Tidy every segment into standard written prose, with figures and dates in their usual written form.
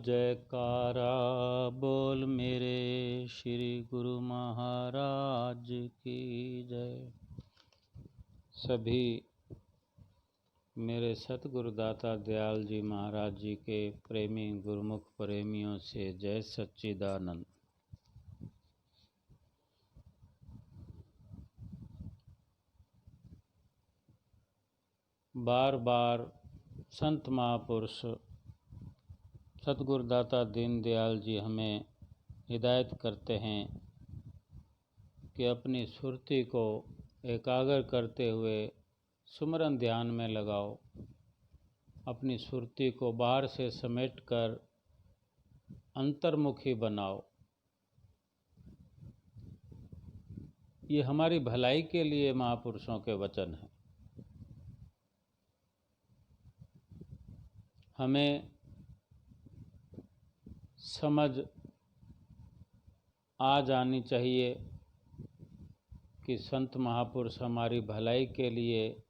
जयकारा बोल मेरे श्री गुरु महाराज की जय। सभी मेरे सतगुरुदाता दयाल जी महाराज जी के प्रेमी गुरुमुख प्रेमियों से जय सच्चिदानंद। बार बार संत महापुरुष सतगुरुदाता दीनदयाल जी हमें हिदायत करते हैं कि अपनी सुरती को एकाग्र करते हुए सुमरन ध्यान में लगाओ। अपनी सुरती को बाहर से समेटकर अंतर्मुखी बनाओ। ये हमारी भलाई के लिए महापुरुषों के वचन हैं। हमें समझ आ जानी चाहिए कि संत महापुरुष हमारी भलाई के लिए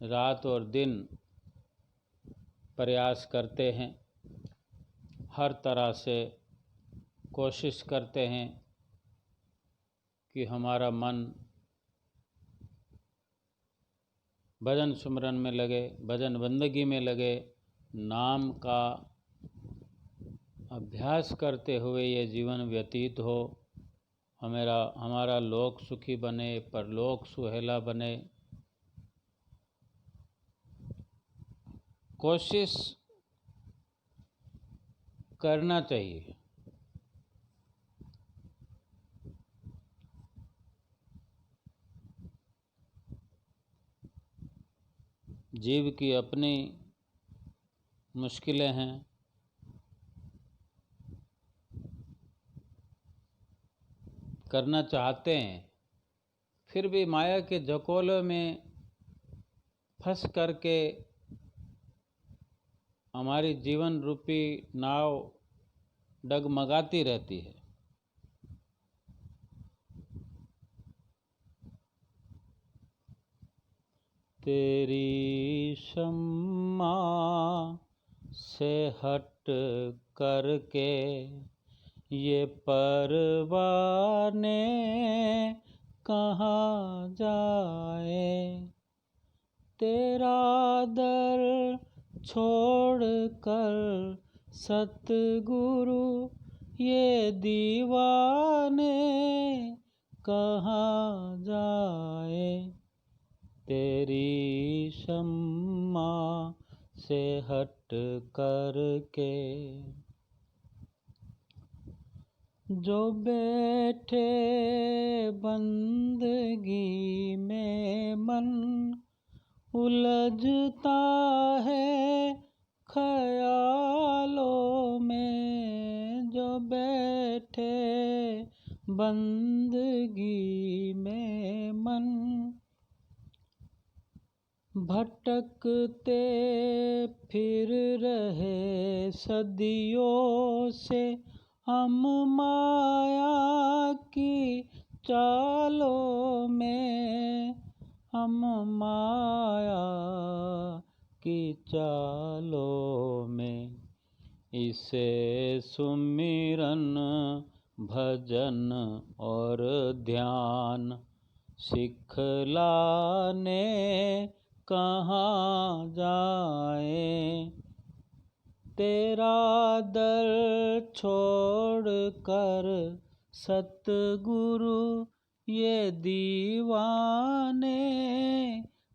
रात और दिन प्रयास करते हैं, हर तरह से कोशिश करते हैं कि हमारा मन भजन सुमरन में लगे, भजन बंदगी में लगे, नाम का अभ्यास करते हुए ये जीवन व्यतीत हो। हमारा लोक सुखी बने, परलोक सुहेला बने। कोशिश करना चाहिए। जीव की अपनी मुश्किलें हैं। करना चाहते हैं, फिर भी माया के झकोले में फंस करके हमारी जीवन रूपी नाव डगमगाती रहती है। तेरी शम्मा से हट करके ये परवाने कहाँ जाए। तेरा दर छोड़ कर सतगुरु ये दीवाने कहाँ जाए। तेरी शम्मा से हट करके जो बैठे बंदगी में मन उलझता है ख्यालों में। जो बैठे बंदगी में मन भटकते फिर रहे सदियों से हम माया की चालों में। हम माया की चालों में इसे सुमिरन भजन और ध्यान सिखलाने कहाँ जाए। तेरा दर छोड़ कर सतगुरु ये दीवाने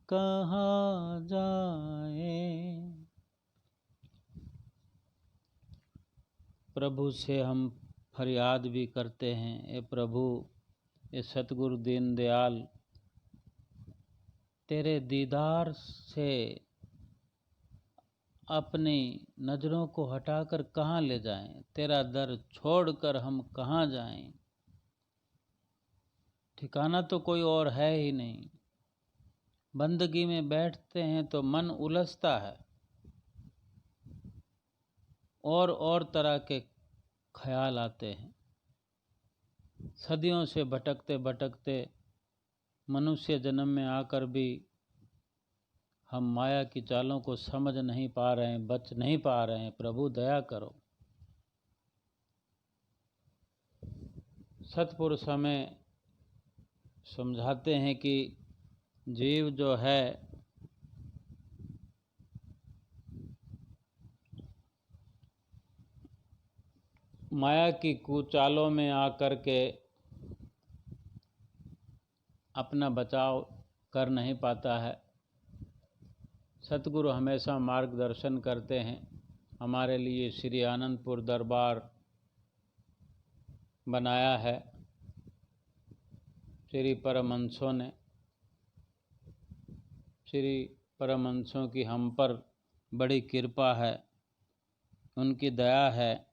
कहाँ जाए। प्रभु से हम फरियाद भी करते हैं, ए प्रभु, ये सतगुरु दीनदयाल तेरे दीदार से अपनी नज़रों को हटाकर कहाँ ले जाएं। तेरा दर छोड़कर हम कहाँ जाएं। ठिकाना तो कोई और है ही नहीं। बंदगी में बैठते हैं तो मन उलझता है और तरह के ख्याल आते हैं। सदियों से भटकते भटकते मनुष्य जन्म में आकर भी हम माया की चालों को समझ नहीं पा रहे हैं, बच नहीं पा रहे हैं। प्रभु दया करो। सत्पुरुष हमें समझाते हैं कि जीव जो है माया की कुचालों में आकर के अपना बचाव कर नहीं पाता है। सतगुरु हमेशा मार्गदर्शन करते हैं। हमारे लिए श्री आनंदपुर दरबार बनाया है श्री परमहंसों ने। श्री परमहंसों की हम पर बड़ी कृपा है, उनकी दया है।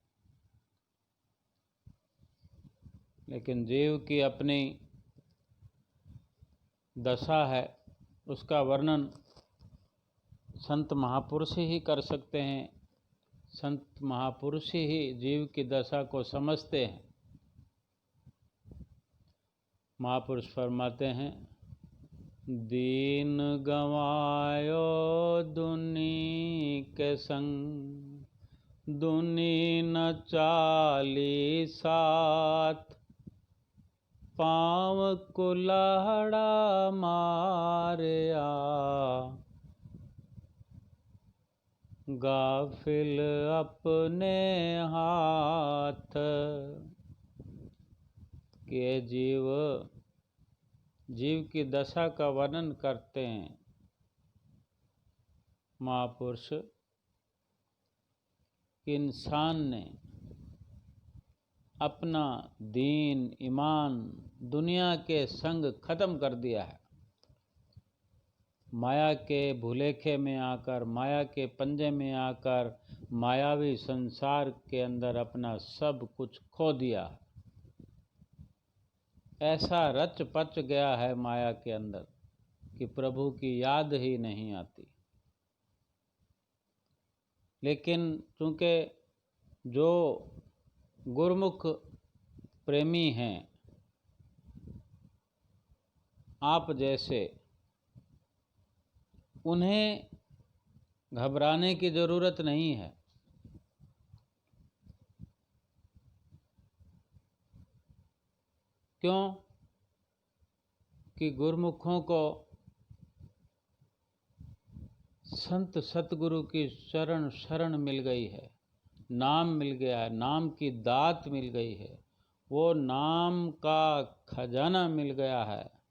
लेकिन जीव की अपनी दशा है, उसका वर्णन संत महापुरुष ही कर सकते हैं। संत महापुरुष ही जीव की दशा को समझते हैं। महापुरुष फरमाते हैं, दीन गंवायो दुनी के संग, दुनी न चाली साथ, पाँव कुल्हाड़ा मारया, गाफिल अपने हाथ। के जीव की दशा का वर्णन करते हैं महापुरुष। इंसान ने अपना दीन ईमान दुनिया के संग खत्म कर दिया है। माया के भुलेखे में आकर, माया के पंजे में आकर, मायावी संसार के अंदर अपना सब कुछ खो दिया। ऐसा रच पच गया है माया के अंदर कि प्रभु की याद ही नहीं आती। लेकिन चूंकि जो गुरमुख प्रेमी हैं, आप जैसे, उन्हें घबराने की ज़रूरत नहीं है। क्यों? कि गुरमुखों को संत सतगुरु की शरण मिल गई है, नाम मिल गया है, नाम की दात मिल गई है, वो नाम का खजाना मिल गया है।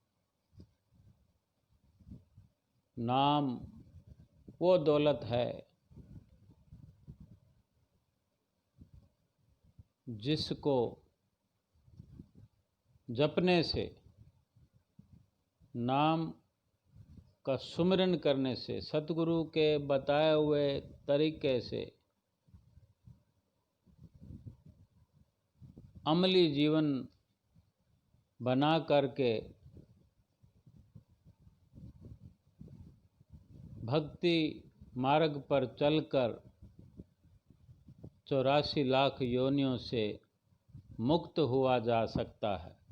नाम वो दौलत है जिसको जपने से, नाम का सुमिरन करने से, सतगुरु के बताए हुए तरीके से अमली जीवन बना करके भक्ति मार्ग पर चलकर 84 लाख योनियों से मुक्त हुआ जा सकता है।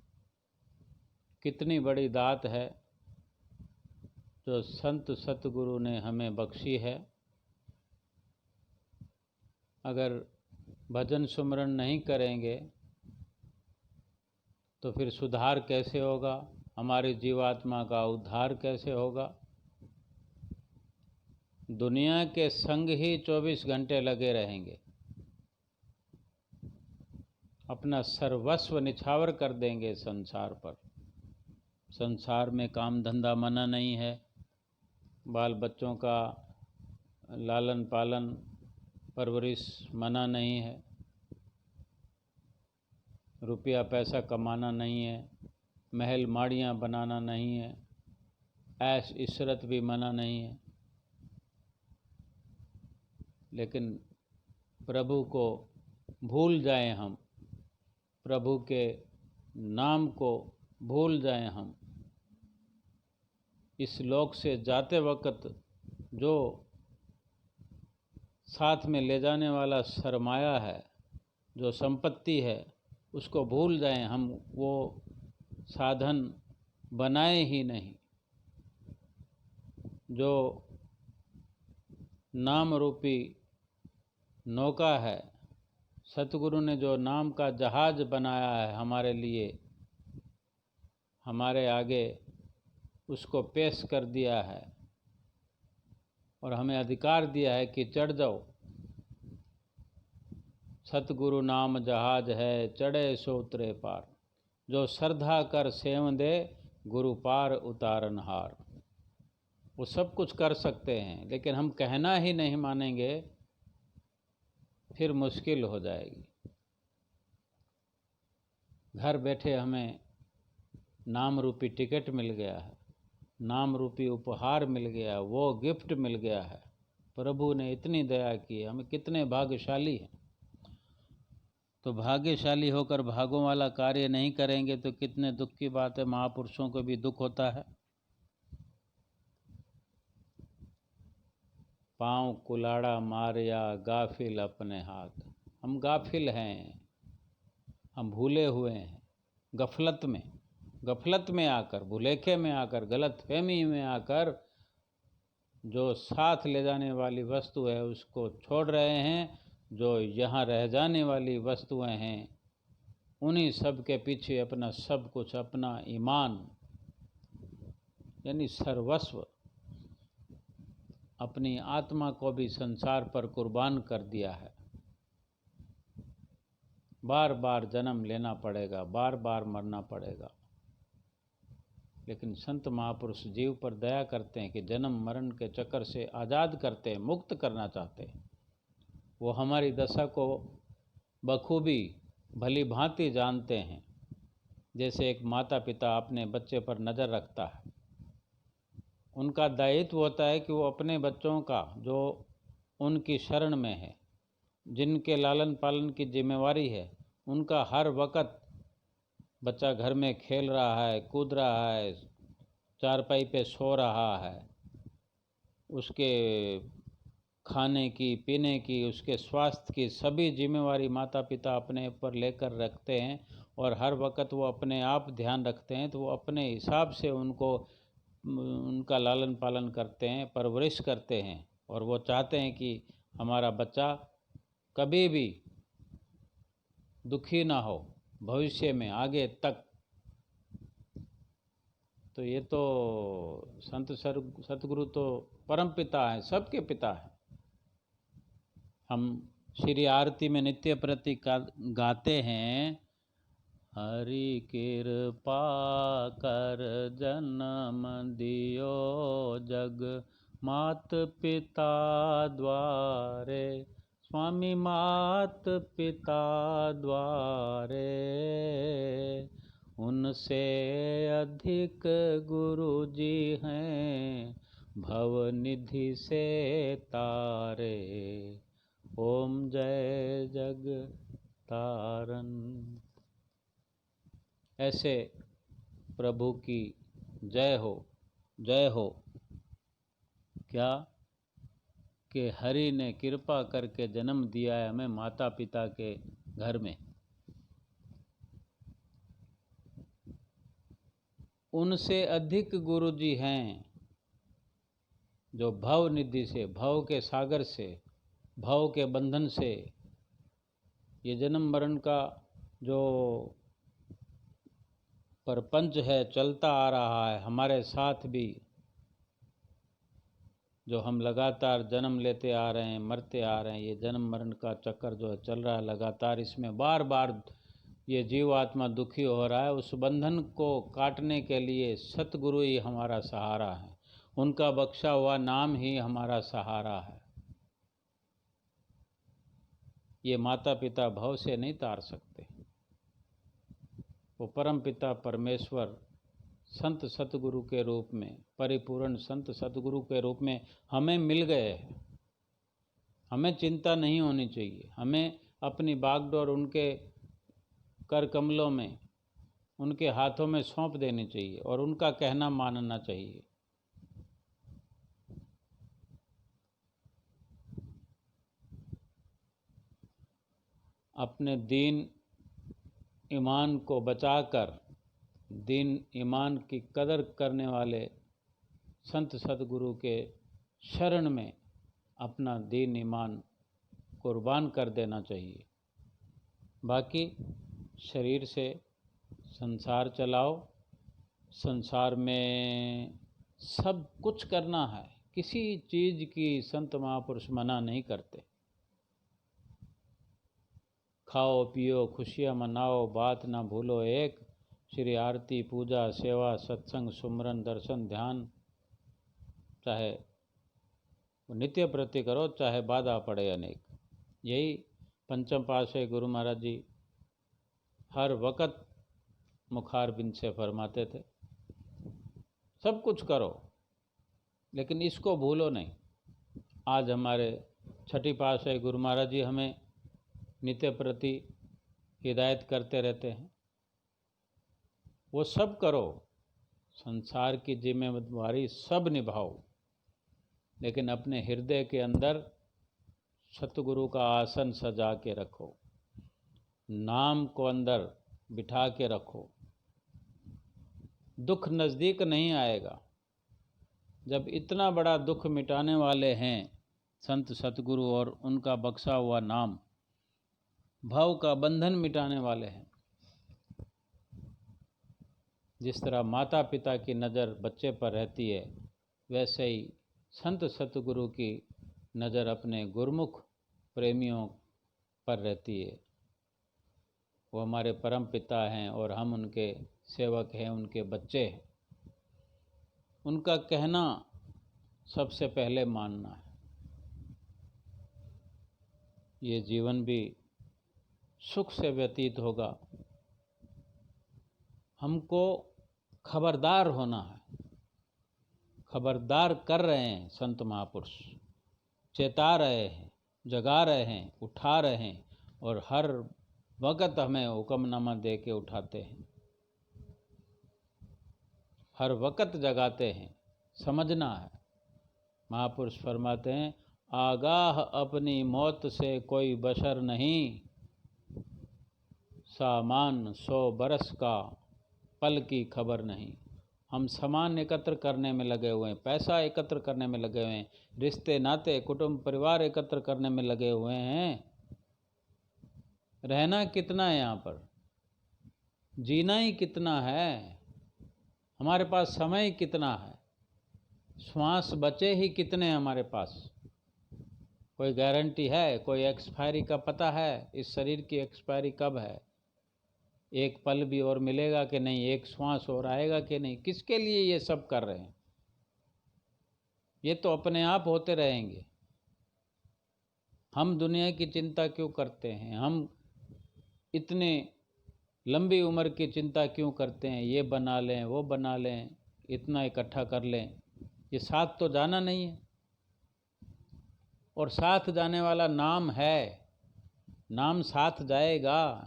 कितनी बड़ी दात है जो संत सतगुरु ने हमें बख्शी है। अगर भजन सुमरन नहीं करेंगे तो फिर सुधार कैसे होगा? हमारी जीवात्मा का उद्धार कैसे होगा? दुनिया के संग ही 24 घंटे लगे रहेंगे, अपना सर्वस्व निछावर कर देंगे संसार पर। संसार में काम धंधा मना नहीं है, बाल बच्चों का लालन पालन परवरिश मना नहीं है, रुपया पैसा कमाना नहीं है, महल माड़ियाँ बनाना नहीं है, ऐश इशरत भी मना नहीं है। लेकिन प्रभु को भूल जाएं हम, प्रभु के नाम को भूल जाएं हम। इस लोक से जाते वक्त जो साथ में ले जाने वाला सरमाया है, जो संपत्ति है, उसको भूल जाएं हम, वो साधन बनाए ही नहीं। जो नाम रूपी नौका है, सतगुरु ने जो नाम का जहाज बनाया है हमारे लिए, हमारे आगे उसको पेश कर दिया है और हमें अधिकार दिया है कि चढ़ जाओ। सतगुरु नाम जहाज है, चढ़े सो उतरे पार। जो श्रद्धा कर सेवन दे, गुरु पार उतारन हार। वो सब कुछ कर सकते हैं, लेकिन हम कहना ही नहीं मानेंगे, फिर मुश्किल हो जाएगी। घर बैठे हमें नाम रूपी टिकट मिल गया है, नाम रूपी उपहार मिल गया, वो गिफ्ट मिल गया है। प्रभु ने इतनी दया की, हम कितने भाग्यशाली हैं। तो भाग्यशाली होकर भागों वाला कार्य नहीं करेंगे तो कितने दुख की बात है। महापुरुषों को भी दुख होता है। पाँव कुलाड़ा मारिया गाफिल अपने हाथ। हम गाफिल हैं, हम भूले हुए हैं, गफलत में आकर, भुलेखे में आकर, गलतफहमी में आकर जो साथ ले जाने वाली वस्तु है उसको छोड़ रहे हैं। जो यहाँ रह जाने वाली वस्तुएं हैं उन्हीं सब के पीछे अपना सब कुछ, अपना ईमान यानी सर्वस्व, अपनी आत्मा को भी संसार पर कुर्बान कर दिया है। बार बार जन्म लेना पड़ेगा, बार बार मरना पड़ेगा। लेकिन संत महापुरुष जीव पर दया करते हैं कि जन्म मरण के चक्कर से आज़ाद करते हैं, मुक्त करना चाहते हैं। वो हमारी दशा को बखूबी भली भांति जानते हैं। जैसे एक माता पिता अपने बच्चे पर नज़र रखता है, उनका दायित्व होता है कि वो अपने बच्चों का, जो उनकी शरण में है, जिनके लालन पालन की जिम्मेवारी है, उनका हर वक्त, बच्चा घर में खेल रहा है, कूद रहा है, चारपाई पे सो रहा है, उसके खाने की, पीने की, उसके स्वास्थ्य की सभी जिम्मेवारी माता पिता अपने ऊपर लेकर रखते हैं और हर वक्त वो अपने आप ध्यान रखते हैं। तो वो अपने हिसाब से उनका लालन पालन करते हैं, परवरिश करते हैं और वो चाहते हैं कि हमारा बच्चा कभी भी दुखी ना हो भविष्य में, आगे तक। तो ये तो सतगुरु तो परम पिता हैं, सबके पिता हैं। हम श्री आरती में नित्य प्रति गाते हैं, हरि कृपा कर जन्म दियो जग मात पिता द्वारे। स्वामी मात पिता द्वारे, उनसे अधिक गुरु जी हैं भवनिधि से तारे। ओम जय जग तारन। ऐसे प्रभु की जय हो, जय हो। क्या कि हरि ने कृपा करके जन्म दिया है हमें माता पिता के घर में। उनसे अधिक गुरु जी हैं जो भव निधि से, भव के सागर से, भव के बंधन से, ये जन्म मरण का जो परपंच है चलता आ रहा है हमारे साथ भी, जो हम लगातार जन्म लेते आ रहे हैं, मरते आ रहे हैं, ये जन्म मरण का चक्कर जो चल रहा है लगातार, इसमें बार बार ये जीव आत्मा दुखी हो रहा है। उस बंधन को काटने के लिए सतगुरु ही हमारा सहारा है, उनका बख्शा हुआ नाम ही हमारा सहारा है। ये माता पिता भव से नहीं तार सकते। वो परम पिता परमेश्वर संत सतगुरु के रूप में, परिपूर्ण संत सतगुरु के रूप में हमें मिल गए हैं। हमें चिंता नहीं होनी चाहिए। हमें अपनी बागडोर उनके कर कमलों में, उनके हाथों में सौंप देनी चाहिए और उनका कहना मानना चाहिए। अपने दीन ईमान को बचाकर, दीन ईमान की कदर करने वाले संत सतगुरु के शरण में अपना दीन ईमान कुर्बान कर देना चाहिए। बाकी शरीर से संसार चलाओ, संसार में सब कुछ करना है, किसी चीज़ की संत महापुरुष मना नहीं करते। खाओ पियो खुशियाँ मनाओ, बात ना भूलो एक, श्री आरती पूजा सेवा सत्संग सुमरन दर्शन ध्यान, चाहे नित्य प्रति करो चाहे बाधा पड़े अनेक। यही पंचम पातशाही गुरु महाराज जी हर वक़्त मुखार बिन से फरमाते थे, सब कुछ करो लेकिन इसको भूलो नहीं। आज हमारे छठी पातशाही गुरु महाराज जी हमें नित्य प्रति हिदायत करते रहते हैं, वो सब करो, संसार की जिम्मेवारी सब निभाओ, लेकिन अपने हृदय के अंदर सतगुरु का आसन सजा के रखो, नाम को अंदर बिठा के रखो। दुख नज़दीक नहीं आएगा। जब इतना बड़ा दुख मिटाने वाले हैं संत सतगुरु और उनका बख्शा हुआ नाम भाव का बंधन मिटाने वाले हैं। जिस तरह माता पिता की नज़र बच्चे पर रहती है, वैसे ही संत सतगुरु की नज़र अपने गुरमुख प्रेमियों पर रहती है। वो हमारे परम पिता हैं और हम उनके सेवक हैं, उनके बच्चे हैं। उनका कहना सबसे पहले मानना है। ये जीवन भी सुख से व्यतीत होगा। हमको खबरदार होना है। खबरदार कर रहे हैं संत महापुरुष, चेता रहे हैं, जगा रहे हैं, उठा रहे हैं और हर वक़्त हमें हुक्मनामा दे के उठाते हैं, हर वक़्त जगाते हैं। समझना है। महापुरुष फरमाते हैं, आगाह अपनी मौत से कोई बशर नहीं, सामान 100 बरस का पल की खबर नहीं। हम सामान एकत्र करने में लगे हुए हैं, पैसा एकत्र करने में लगे हुए हैं, रिश्ते नाते कुटुंब परिवार एकत्र करने में लगे हुए हैं। रहना कितना है यहाँ पर, जीना ही कितना है, हमारे पास समय कितना है, श्वास बचे ही कितने हमारे पास। कोई गारंटी है? कोई एक्सपायरी का पता है? इस शरीर की एक्सपायरी कब है? एक पल भी और मिलेगा कि नहीं? एक श्वास और आएगा कि नहीं? किसके लिए ये सब कर रहे हैं? ये तो अपने आप होते रहेंगे। हम दुनिया की चिंता क्यों करते हैं? हम इतने लंबी उम्र की चिंता क्यों करते हैं? ये बना लें, वो बना लें, इतना इकट्ठा कर लें। ये साथ तो जाना नहीं है। और साथ जाने वाला नाम है, नाम साथ जाएगा,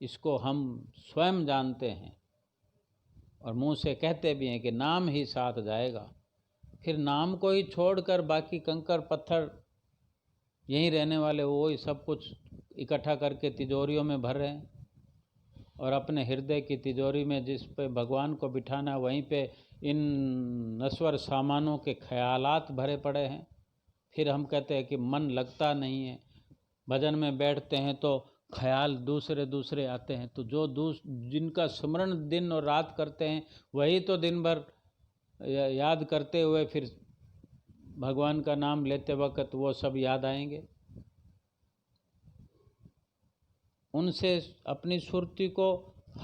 इसको हम स्वयं जानते हैं और मुंह से कहते भी हैं कि नाम ही साथ जाएगा। फिर नाम को ही छोड़कर बाकी कंकर पत्थर यहीं रहने वाले वो ही सब कुछ इकट्ठा करके तिजोरियों में भर रहे हैं और अपने हृदय की तिजोरी में जिस पे भगवान को बिठाना वहीं पे इन नश्वर सामानों के ख्यालात भरे पड़े हैं। फिर हम कहते हैं कि मन लगता नहीं है। भजन में बैठते हैं तो ख्याल दूसरे दूसरे आते हैं। तो जो जिनका स्मरण दिन और रात करते हैं वही तो दिन भर याद करते हुए फिर भगवान का नाम लेते वक्त वो सब याद आएंगे। उनसे अपनी सुरती को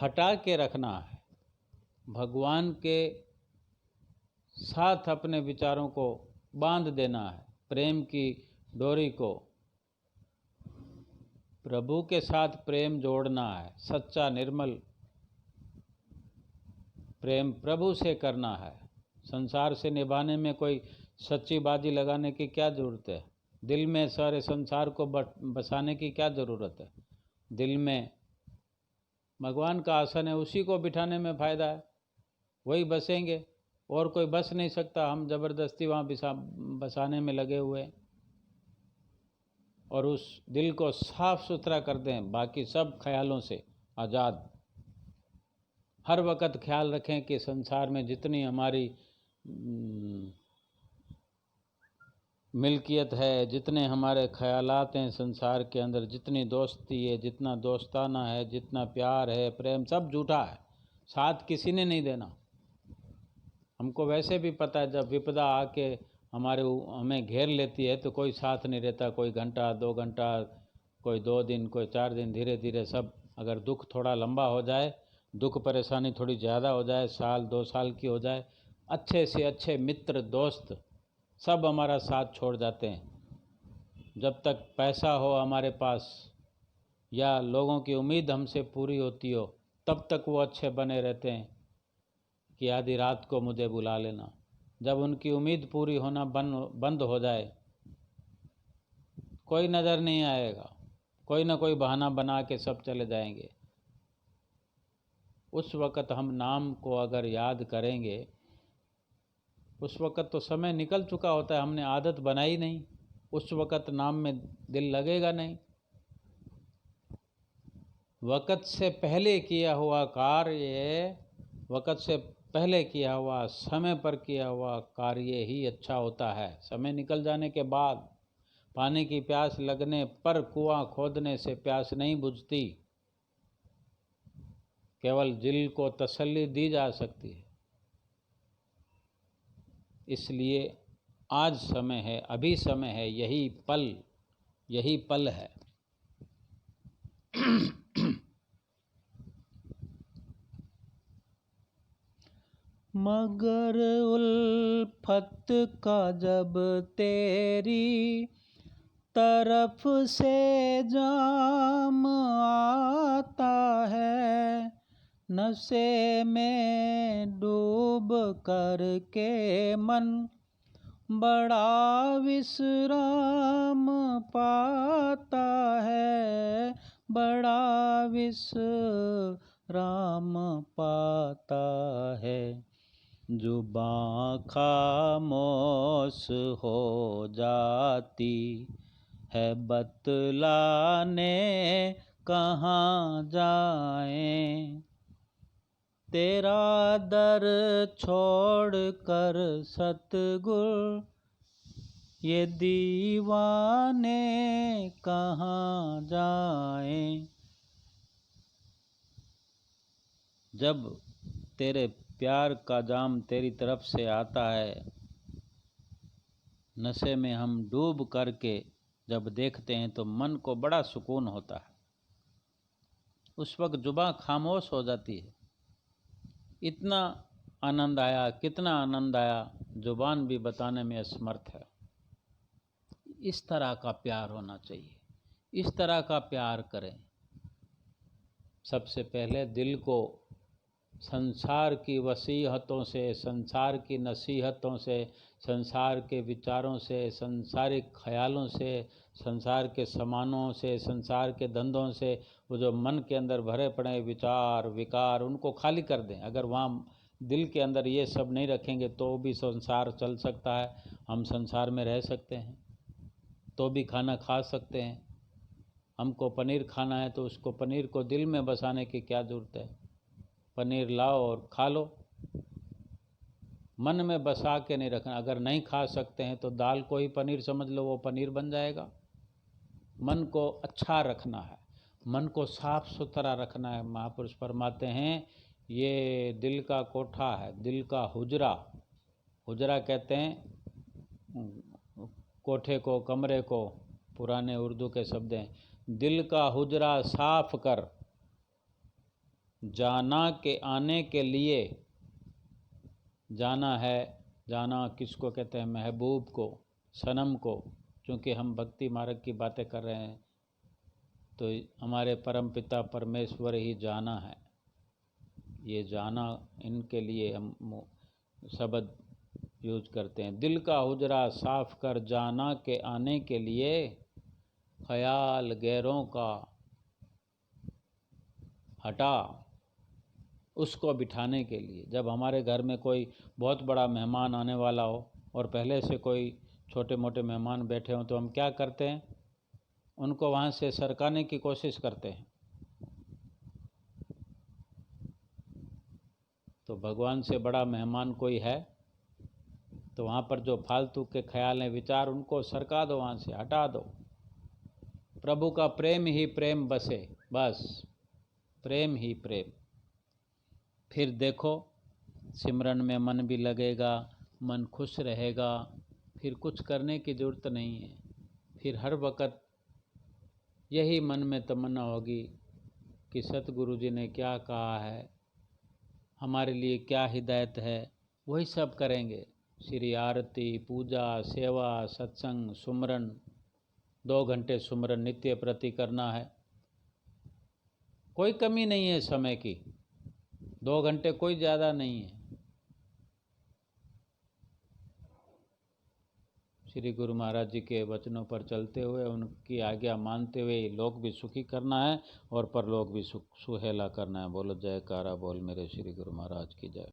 हटा के रखना है, भगवान के साथ अपने विचारों को बांध देना है, प्रेम की डोरी को प्रभु के साथ प्रेम जोड़ना है। सच्चा निर्मल प्रेम प्रभु से करना है। संसार से निभाने में कोई सच्ची बाजी लगाने की क्या ज़रूरत है? दिल में सारे संसार को बसाने की क्या ज़रूरत है? दिल में भगवान का आसन है, उसी को बिठाने में फ़ायदा है, वही बसेंगे और कोई बस नहीं सकता। हम ज़बरदस्ती वहाँ बसाने में लगे हुए हैं। और उस दिल को साफ़ सुथरा कर दें बाकी सब ख्यालों से आज़ाद। हर वक़्त ख्याल रखें कि संसार में जितनी हमारी मिल्कियत है, जितने हमारे ख़यालात हैं संसार के अंदर, जितनी दोस्ती है, जितना दोस्ताना है, जितना प्यार है, प्रेम, सब झूठा है। साथ किसी ने नहीं देना। हमको वैसे भी पता है जब विपदा आके हमें घेर लेती है तो कोई साथ नहीं रहता। कोई घंटा 2 घंटा, कोई 2 दिन, कोई 4 दिन, धीरे धीरे सब, अगर दुख थोड़ा लंबा हो जाए, दुख परेशानी थोड़ी ज़्यादा हो जाए, साल 2 साल की हो जाए, अच्छे से अच्छे मित्र दोस्त सब हमारा साथ छोड़ जाते हैं। जब तक पैसा हो हमारे पास या लोगों की उम्मीद हमसे पूरी होती हो, तब तक वो अच्छे बने रहते हैं कि आधी रात को मुझे बुला लेना। जब उनकी उम्मीद पूरी होना बंद हो जाए, कोई नज़र नहीं आएगा, कोई ना कोई बहाना बना के सब चले जाएंगे। उस वक़्त हम नाम को अगर याद करेंगे, उस वक़्त तो समय निकल चुका होता है, हमने आदत बनाई नहीं, उस वक़्त नाम में दिल लगेगा नहीं। वक़्त से पहले किया हुआ कार्य, वक़्त से पहले किया हुआ, समय पर किया हुआ कार्य ही अच्छा होता है। समय निकल जाने के बाद, पानी की प्यास लगने पर कुआं खोदने से प्यास नहीं बुझती, केवल दिल को तसल्ली दी जा सकती है। इसलिए आज समय है, अभी समय है, यही पल है। मगर उल्फत का जब तेरी तरफ से जाम आता है, नशे में डूब करके मन बड़ा विश्राम पाता है, बड़ा विश्राम पाता है। जुबां खामोश हो जाती है, बतलाने कहाँ जाएं, तेरा दर छोड़ कर सतगुर ये दीवाने कहाँ जाएं। जब तेरे प्यार का जाम तेरी तरफ से आता है, नशे में हम डूब करके जब देखते हैं तो मन को बड़ा सुकून होता है। उस वक्त जुबां खामोश हो जाती है। इतना आनंद आया, कितना आनंद आया, जुबान भी बताने में असमर्थ है। इस तरह का प्यार होना चाहिए, इस तरह का प्यार करें। सबसे पहले दिल को संसार की वसीहतों से, संसार की नसीहतों से, संसार के विचारों से, संसारिक ख्यालों से, संसार के सामानों से, संसार के धंधों से, वो जो मन के अंदर भरे पड़े विचार विकार, उनको खाली कर दें। अगर वहाँ दिल के अंदर ये सब नहीं रखेंगे तो भी संसार चल सकता है, हम संसार में रह सकते हैं, तो भी खाना खा सकते हैं। हमको पनीर खाना है तो उसको, पनीर को दिल में बसाने की क्या ज़रूरत है। पनीर लाओ और खा लो, मन में बसा के नहीं रखना। अगर नहीं खा सकते हैं तो दाल को ही पनीर समझ लो, वो पनीर बन जाएगा। मन को अच्छा रखना है, मन को साफ सुथरा रखना है। महापुरुष फरमाते हैं ये दिल का कोठा है, दिल का हुजरा। हुजरा कहते हैं कोठे को, कमरे को, पुराने उर्दू के शब्द हैं। दिल का हुजरा साफ कर, जाना के आने के लिए, जाना है, जाना किसको कहते हैं? महबूब को, सनम को। क्योंकि हम भक्ति मार्ग की बातें कर रहे हैं तो हमारे परम पिता परमेश्वर ही जाना है। ये जाना, इनके लिए हम शब्द यूज करते हैं। दिल का हुजरा साफ कर, जाना के आने के लिए, ख्याल गैरों का हटा, उसको बिठाने के लिए। जब हमारे घर में कोई बहुत बड़ा मेहमान आने वाला हो और पहले से कोई छोटे मोटे मेहमान बैठे हों तो हम क्या करते हैं? उनको वहाँ से सरकाने की कोशिश करते हैं। तो भगवान से बड़ा मेहमान कोई है? तो वहाँ पर जो फालतू के ख्याल हैं, विचार, उनको सरका दो, वहाँ से हटा दो। प्रभु का प्रेम ही प्रेम बसे, बस प्रेम ही प्रेम। फिर देखो सिमरन में मन भी लगेगा, मन खुश रहेगा, फिर कुछ करने की ज़रूरत नहीं है। फिर हर वक़्त यही मन में तमन्ना होगी कि सतगुरु जी ने क्या कहा है, हमारे लिए क्या हिदायत है, वही सब करेंगे। श्री आरती, पूजा, सेवा, सत्संग, सुमरन, 2 घंटे सुमरन नित्य प्रति करना है। कोई कमी नहीं है समय की, 2 घंटे कोई ज़्यादा नहीं है। श्री गुरु महाराज जी के वचनों पर चलते हुए, उनकी आज्ञा मानते हुए लोक भी सुखी करना है और परलोक भी सुहेला करना है। बोलो जयकारा बोल मेरे श्री गुरु महाराज की जय।